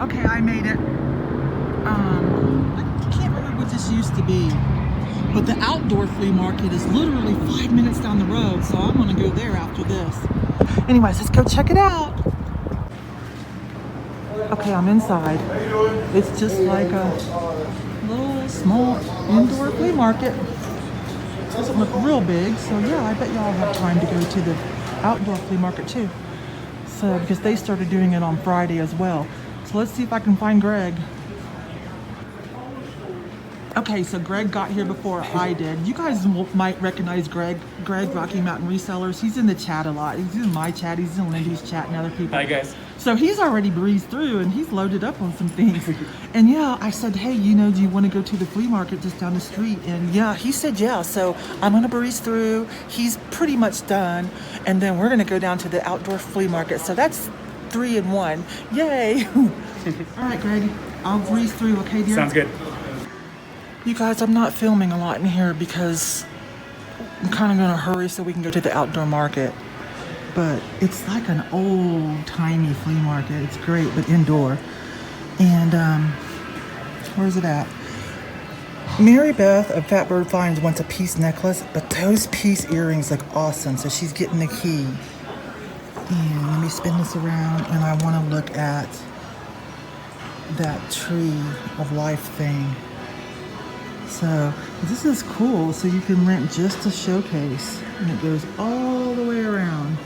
Okay, I made it. I can't remember what this used to be, but the outdoor flea market is literally 5 minutes down the road, so I'm gonna go there after this. Anyways, let's go check it out. Okay, I'm inside. It's just like a little small indoor flea market. Doesn't look real big, so yeah, I bet y'all have time to go to the outdoor flea market too. So, because they started doing it on Friday as well. So let's see if I can find Greg. Okay, so Greg got here before I did. You guys might recognize Greg, Rocky Mountain Resellers. He's in the chat a lot. He's in my chat, he's in Lindy's chat and other people. Hi guys. So he's already breezed through and he's loaded up on some things. And yeah, I said, hey, you know, do you want to go to the flea market just down the street? And yeah, he said yeah. So I'm gonna breeze through. He's pretty much done. And then we're gonna go down to the outdoor flea market. So that's 3 in 1. Yay. All right, Greg, I'll breeze through, okay, dear? Sounds good. You guys, I'm not filming a lot in here because I'm kind of gonna hurry so we can go to the outdoor market. But it's like an old-timey flea market. It's great, but indoor. And where's it at? Mary Beth of Fatbird Finds wants a piece necklace, but those piece earrings look awesome, so she's getting the key. And let me spin this around, and I want to look at that tree of life thing. So this is cool. So you can rent just a showcase, and it goes all the way around.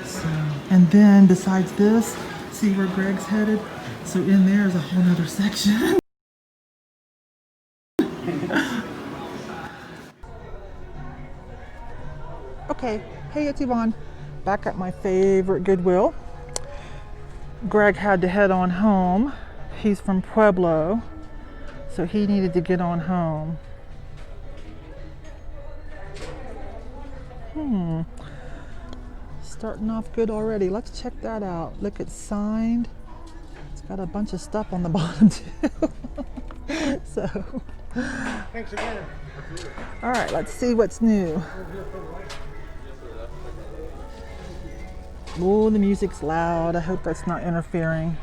So, and then besides this, see where Greg's headed? So in there is a whole nother section. Okay, hey, it's Yvonne. Back at my favorite Goodwill. Greg had to head on home. He's from Pueblo, so he needed to get on home. Starting off good already. Let's check that out. Look, it's signed. It's got a bunch of stuff on the bottom too. So, Thanks again. all right, let's see what's new. Oh, the music's loud. I hope that's not interfering.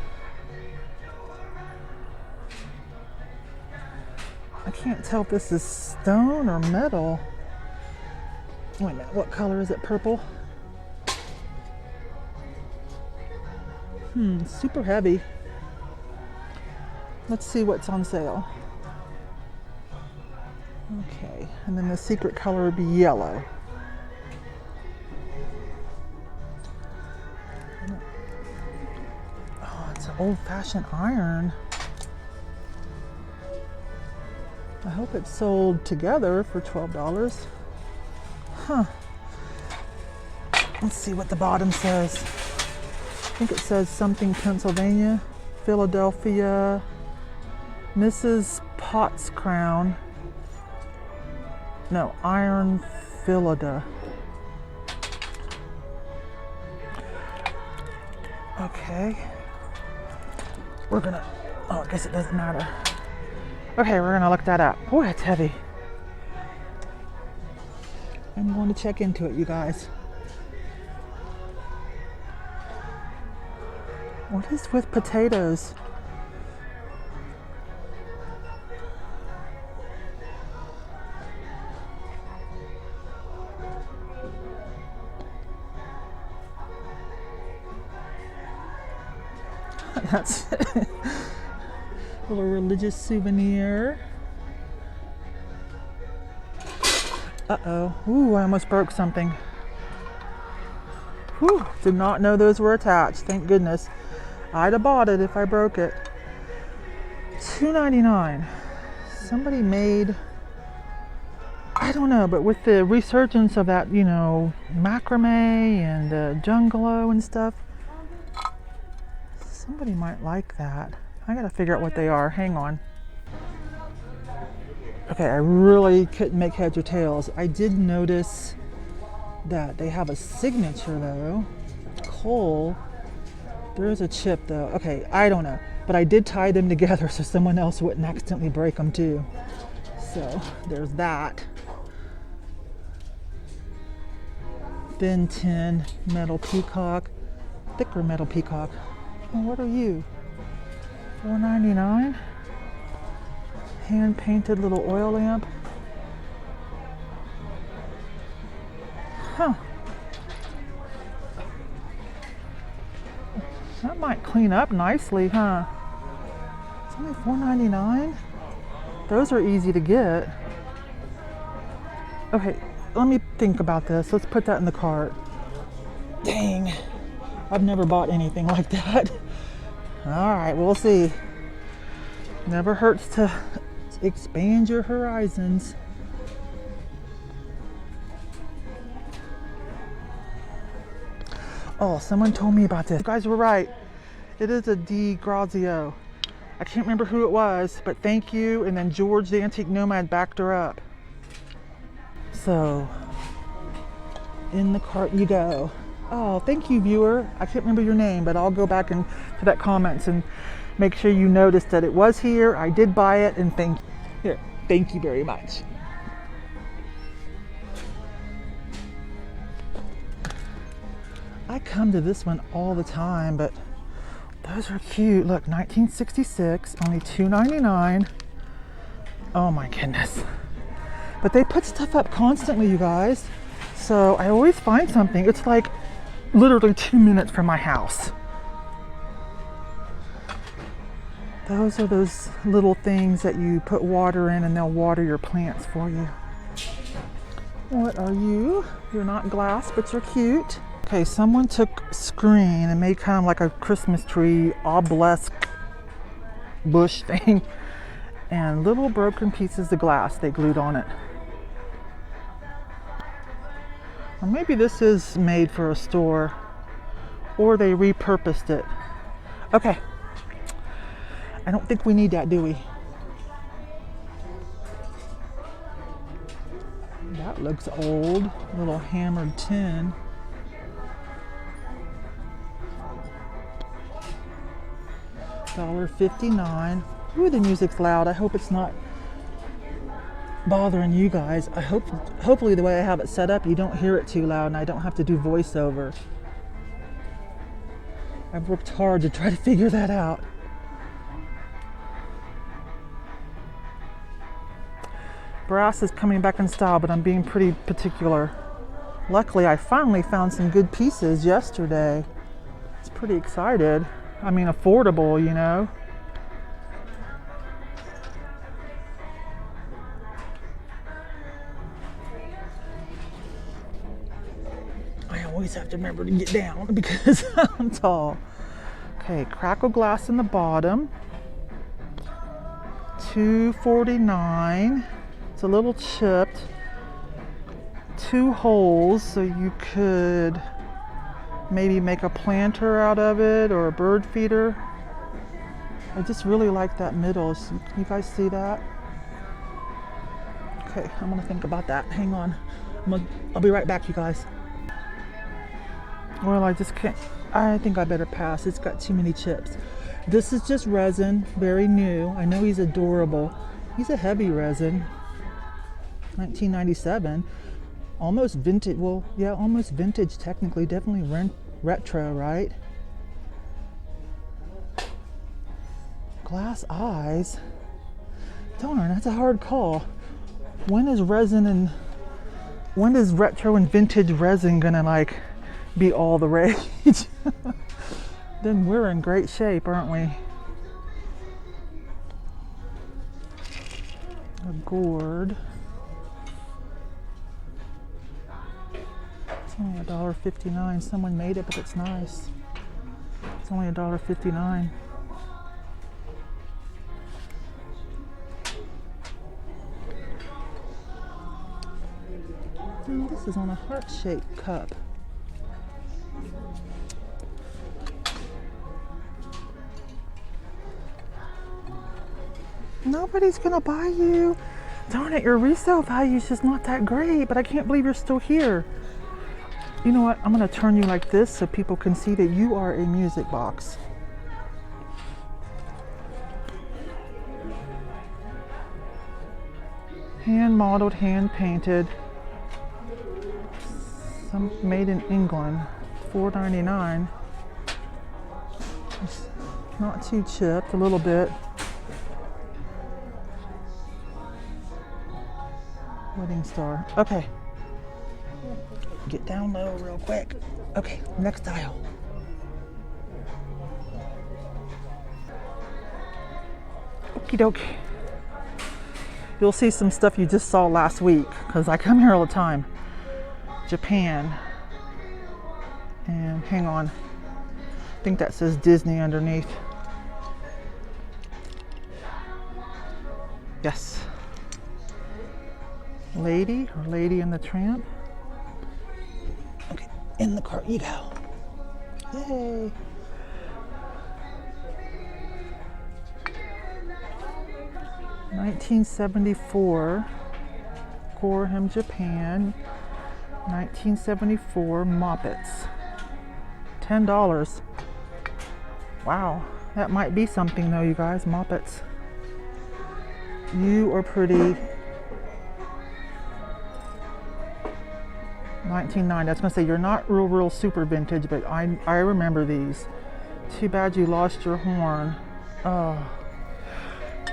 I can't tell if this is stone or metal. Wait a minute, what color is it? Purple? Super heavy. Let's see what's on sale. Okay, and then the secret color would be yellow. Oh, it's an old-fashioned iron. I hope it's sold together for $12. Huh. Let's see what the bottom says. I think it says something Pennsylvania, Philadelphia, Mrs. Potts Crown. No, Iron Philida. Okay. We're gonna, oh, I guess it doesn't matter. Okay, we're gonna look that up. Boy, it's heavy. I'm going to check into it, you guys. What is with potatoes? That's a little religious souvenir. Uh-oh. Ooh, I almost broke something. Whew, did not know those were attached. Thank goodness. I'd have bought it if I broke it. $2.99. Somebody made, I don't know, but with the resurgence of that, you know, macrame and jungalow and stuff, somebody might like that. I gotta figure out what they are. Hang on. Okay, I really couldn't make heads or tails. I did notice that they have a signature though. Coal. There is a chip though. Okay, I don't know. But I did tie them together so someone else wouldn't accidentally break them too. So there's that. Thin tin metal peacock. Thicker metal peacock. Oh, what are you? $4.99. Hand painted little oil lamp. Huh. That might clean up nicely, huh? It's only $4.99. Those are easy to get. Okay, let me think about this. Let's put that in the cart. Dang, I've never bought anything like that. All right, we'll see. Never hurts to expand your horizons. Oh, someone told me about this. You guys were right. It is a Di Grazio. I can't remember who it was, but thank you. And then George the Antique Nomad backed her up. So, in the cart you go. Oh, thank you, viewer. I can't remember your name, but I'll go back and to that comments and make sure you noticed that it was here. I did buy it, and thank you. Here, thank you very much. I come to this one all the time, but those are cute. Look, 1966, only $2.99. Oh my goodness. But they put stuff up constantly, you guys. So I always find something. It's like literally 2 minutes from my house. Those are those little things that you put water in and they'll water your plants for you. What are you? You're not glass, but you're cute. Okay, someone took screen and made kind of like a Christmas tree obelisk bush thing, and little broken pieces of glass they glued on it. Or maybe this is made for a store, or they repurposed it. Okay, I don't think we need that, do we? That looks old, little hammered tin. $1.59. Ooh, the music's loud. I hope it's not bothering you guys. Hopefully the way I have it set up, you don't hear it too loud and I don't have to do voiceover. I've worked hard to try to figure that out. Brass is coming back in style, but I'm being pretty particular. Luckily, I finally found some good pieces yesterday. I was pretty excited. I mean, affordable, you know. I always have to remember to get down because I'm tall. Okay, crackle glass in the bottom. $2.49. It's a little chipped. 2 holes, so you could maybe make a planter out of it or a bird feeder. I just really like that middle. So you guys see that? Okay, I'm gonna think about that. Hang on. I'll be right back, you guys. Well, I just can't. I think I better pass. It's got too many chips. This is just resin, very new. I know he's adorable. He's a heavy resin. 1997. Almost vintage. Well, yeah, almost vintage technically. Definitely retro, right? Glass eyes. Darn, that's a hard call. When is retro and vintage resin gonna like be all the rage? Then we're in great shape, aren't we? A gourd. It's only $1.59. Someone made it, but it's nice. It's only $1.59. Oh, this is on a heart-shaped cup. Nobody's gonna buy you. Darn it, your resale value is just not that great, but I can't believe you're still here. You know what? I'm gonna turn you like this so people can see that you are a music box. Hand modeled, hand painted. Some made in England. $4.99. Not too chipped, a little bit. Wedding star. Okay. Get down low real quick. Okay, next aisle. Okie dokie. You'll see some stuff you just saw last week because I come here all the time. Japan. And hang on. I think that says Disney underneath. Yes. Lady or Lady and the Tramp. Okay, in the cart you go. Yay. $1974, Gorham, Japan. 1974 Moppets. $10. Wow, that might be something though, you guys. Moppets. You are pretty. 1990. I was gonna say you're not real super vintage, but I remember these. Too bad you lost your horn. Oh.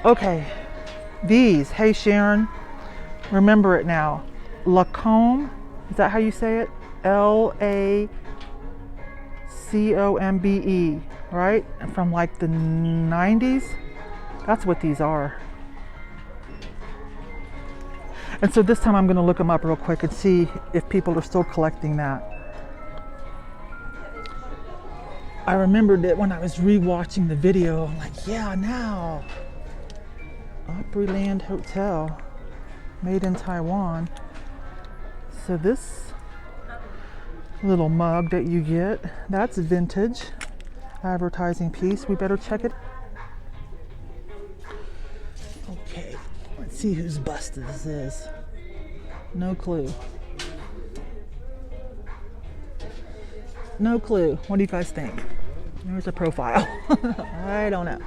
Okay. These. Hey Sharon. Remember it now. Lacombe. Is that how you say it? Lacombe, right? From like the 90s. That's what these are. And so this time I'm going to look them up real quick and see if people are still collecting that. I remembered it when I was rewatching the video. I'm like, yeah, now. Opryland Hotel, made in Taiwan. So this little mug that you get, that's vintage. Advertising piece. We better check it. Okay. Let's see whose bust this is. No clue. No clue. What do you guys think? There's a profile. I don't know.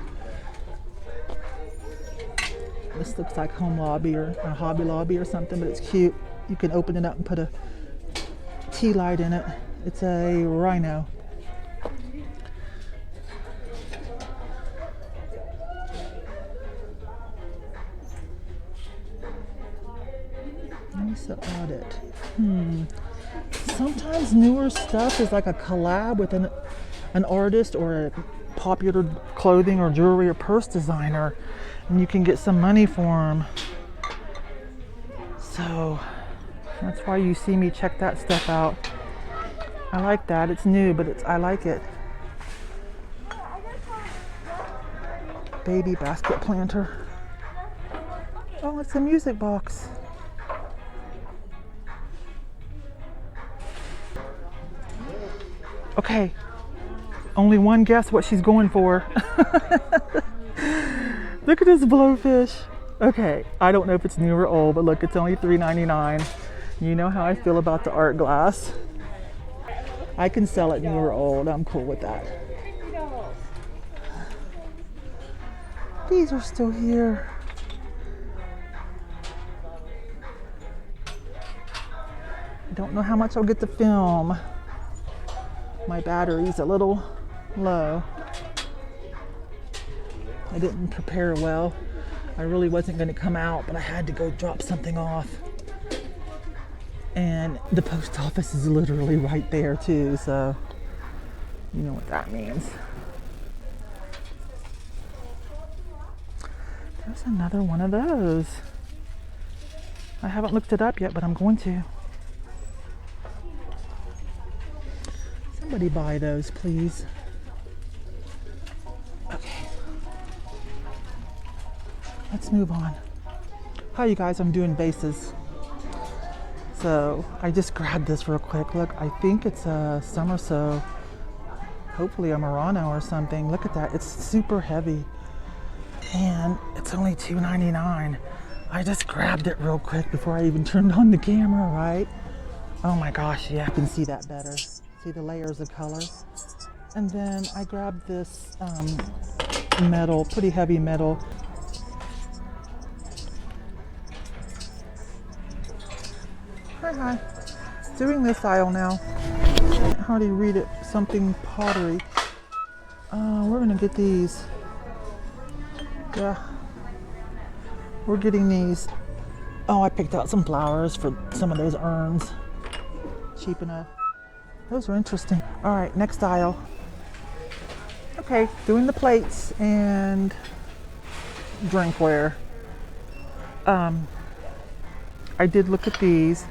This looks like Home Lobby or a Hobby Lobby or something, but it's cute. You can open it up and put a tea light in it. It's a rhino. Lisa Audit. Sometimes newer stuff is like a collab with an artist or a popular clothing or jewelry or purse designer, and you can get some money for them. So that's why you see me check that stuff out. I like that. It's new, but I like it. Baby basket planter. Oh, it's a music box. Okay, only one guess what she's going for. Look at this blowfish. Okay, I don't know if it's new or old, but look, it's only $3.99. You know how I feel about the art glass. I can sell it new or old. I'm cool with that. These are still here. I don't know how much I'll get to film. My battery's a little low. I didn't prepare well. I really wasn't going to come out, but I had to go drop something off. And the post office is literally right there too, so you know what that means. There's another one of those. I haven't looked it up yet, but I'm going to. Somebody buy those, please. Okay. Let's move on. Hi, you guys. I'm doing vases. So I just grabbed this real quick. Look, I think it's a Summerso. Hopefully a Murano or something. Look at that. It's super heavy. And it's only $2.99. I just grabbed it real quick before I even turned on the camera, right? Oh my gosh, yeah, I can see that better. See the layers of color. And then I grabbed this metal, pretty heavy metal. Hi. Doing this aisle now. How do you read it? Something pottery. We're gonna get these. Yeah. We're getting these. Oh, I picked out some flowers for some of those urns. Cheap enough. Those are interesting. All right, next aisle. Okay, doing the plates and drinkware. I did look at these,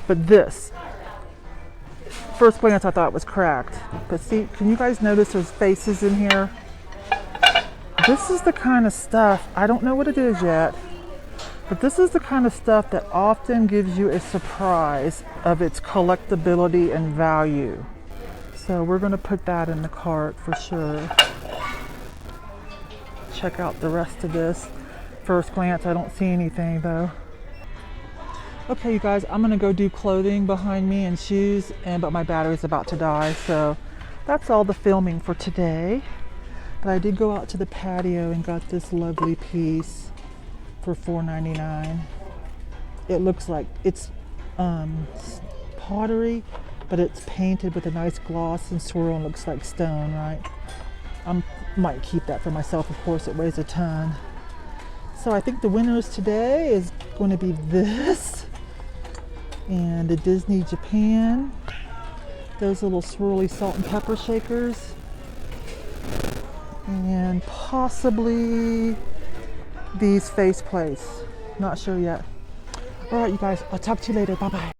but this, first glance I thought was cracked. But see, can you guys notice there's faces in here? This is the kind of stuff, I don't know what it is yet, but this is the kind of stuff that often gives you a surprise of its collectability and value. So we're gonna put that in the cart for sure. Check out the rest of this. First glance, I don't see anything though. Okay, you guys, I'm gonna go do clothing behind me and shoes, but my battery's about to die, so that's all the filming for today. But I did go out to the patio and got this lovely piece for $4.99. It looks like it's pottery, but it's painted with a nice gloss and swirl and looks like stone, right? I might keep that for myself, of course, it weighs a ton. So I think the winners today is going to be this and the Disney Japan, those little swirly salt and pepper shakers, and possibly these face plates. Not sure yet. All right, you guys, I'll talk to you later. Bye-bye.